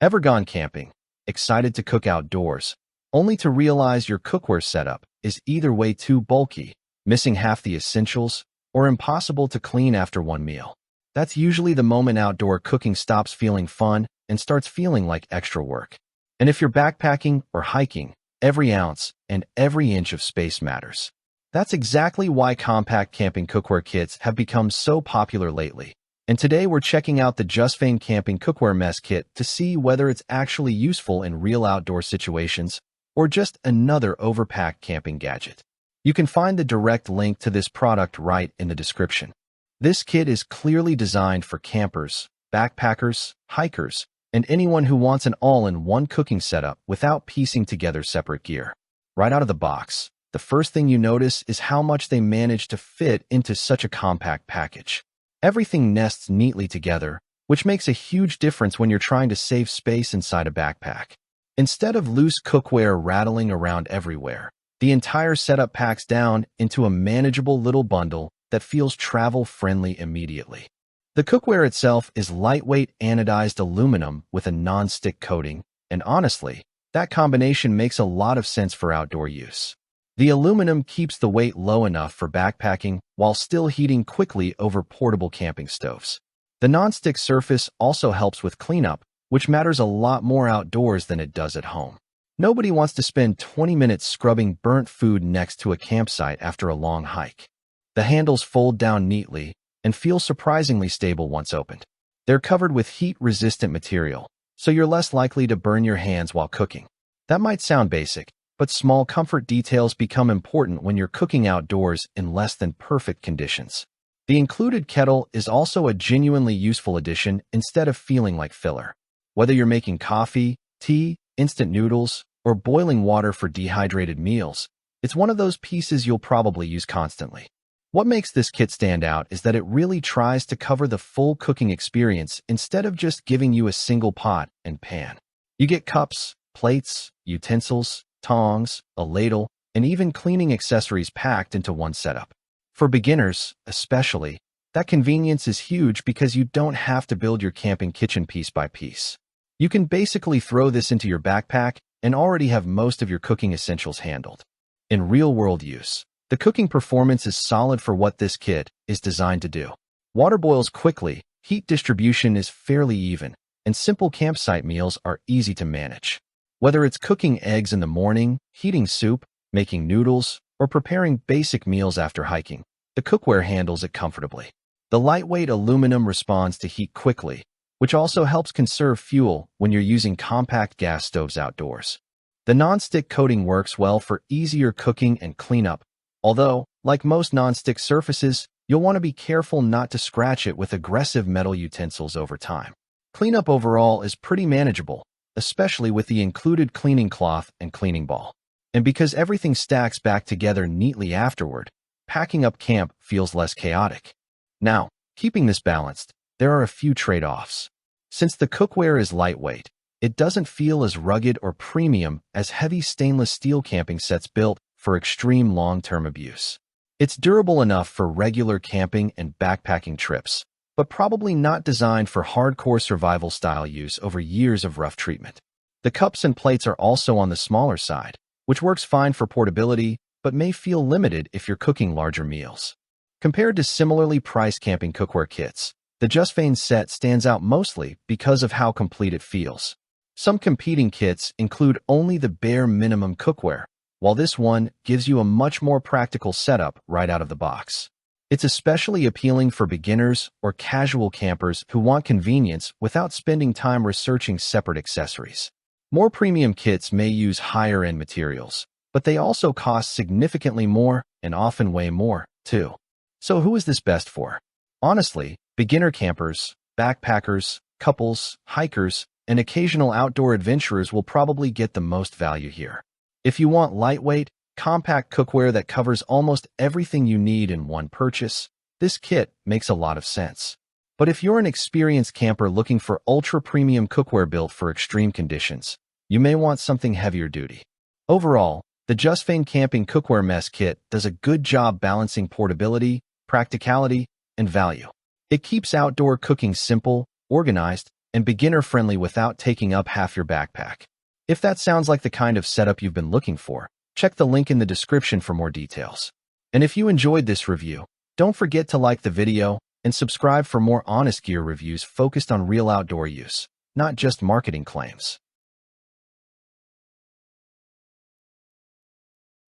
Ever gone camping, excited to cook outdoors, only to realize your cookware setup is either way too bulky, missing half the essentials, or impossible to clean after one meal? That's usually the moment outdoor cooking stops feeling fun and starts feeling like extra work. And if you're backpacking or hiking, every ounce and every inch of space matters. That's exactly why compact camping cookware kits have become so popular lately. And today we're checking out the Jusfane Camping Cookware Mess Kit to see whether it's actually useful in real outdoor situations or just another overpacked camping gadget. You can find the direct link to this product right in the description. This kit is clearly designed for campers, backpackers, hikers, and anyone who wants an all-in-one cooking setup without piecing together separate gear. Right out of the box, the first thing you notice is how much they managed to fit into such a compact package. Everything nests neatly together, which makes a huge difference when you're trying to save space inside a backpack. Instead of loose cookware rattling around everywhere, the entire setup packs down into a manageable little bundle that feels travel-friendly immediately. The cookware itself is lightweight anodized aluminum with a non-stick coating, and honestly, that combination makes a lot of sense for outdoor use. The aluminum keeps the weight low enough for backpacking while still heating quickly over portable camping stoves. The non-stick surface also helps with cleanup, which matters a lot more outdoors than it does at home. Nobody wants to spend 20 minutes scrubbing burnt food next to a campsite after a long hike. The handles fold down neatly and feel surprisingly stable once opened. They're covered with heat-resistant material, so you're less likely to burn your hands while cooking. That might sound basic, but small comfort details become important when you're cooking outdoors in less than perfect conditions. The included kettle is also a genuinely useful addition instead of feeling like filler. Whether you're making coffee, tea, instant noodles, or boiling water for dehydrated meals, it's one of those pieces you'll probably use constantly. What makes this kit stand out is that it really tries to cover the full cooking experience instead of just giving you a single pot and pan. You get cups, plates, utensils, tongs, a ladle, and even cleaning accessories packed into one setup. For beginners, especially, that convenience is huge because you don't have to build your camping kitchen piece by piece. You can basically throw this into your backpack and already have most of your cooking essentials handled. In real-world use, the cooking performance is solid for what this kit is designed to do. Water boils quickly, heat distribution is fairly even, and simple campsite meals are easy to manage. Whether it's cooking eggs in the morning, heating soup, making noodles, or preparing basic meals after hiking, the cookware handles it comfortably. The lightweight aluminum responds to heat quickly, which also helps conserve fuel when you're using compact gas stoves outdoors. The non-stick coating works well for easier cooking and cleanup, although, like most non-stick surfaces, you'll want to be careful not to scratch it with aggressive metal utensils over time. Cleanup overall is pretty manageable, especially with the included cleaning cloth and cleaning ball. And because everything stacks back together neatly afterward, packing up camp feels less chaotic. Now, keeping this balanced, there are a few trade-offs. Since the cookware is lightweight, it doesn't feel as rugged or premium as heavy stainless steel camping sets built for extreme long-term abuse. It's durable enough for regular camping and backpacking trips, but probably not designed for hardcore survival-style use over years of rough treatment. The cups and plates are also on the smaller side, which works fine for portability, but may feel limited if you're cooking larger meals. Compared to similarly priced camping cookware kits, the Jusfane set stands out mostly because of how complete it feels. Some competing kits include only the bare minimum cookware, while this one gives you a much more practical setup right out of the box. It's especially appealing for beginners or casual campers who want convenience without spending time researching separate accessories. More premium kits may use higher-end materials, but they also cost significantly more and often weigh more, too. So who is this best for? Honestly, beginner campers, backpackers, couples, hikers, and occasional outdoor adventurers will probably get the most value here. If you want lightweight, compact cookware that covers almost everything you need in one purchase, this kit makes a lot of sense. But if you're an experienced camper looking for ultra-premium cookware built for extreme conditions, you may want something heavier duty. Overall, the Jusfane Camping Cookware Mess Kit does a good job balancing portability, practicality, and value. It keeps outdoor cooking simple, organized, and beginner-friendly without taking up half your backpack. If that sounds like the kind of setup you've been looking for, check the link in the description for more details. And if you enjoyed this review, don't forget to like the video and subscribe for more honest gear reviews focused on real outdoor use, not just marketing claims.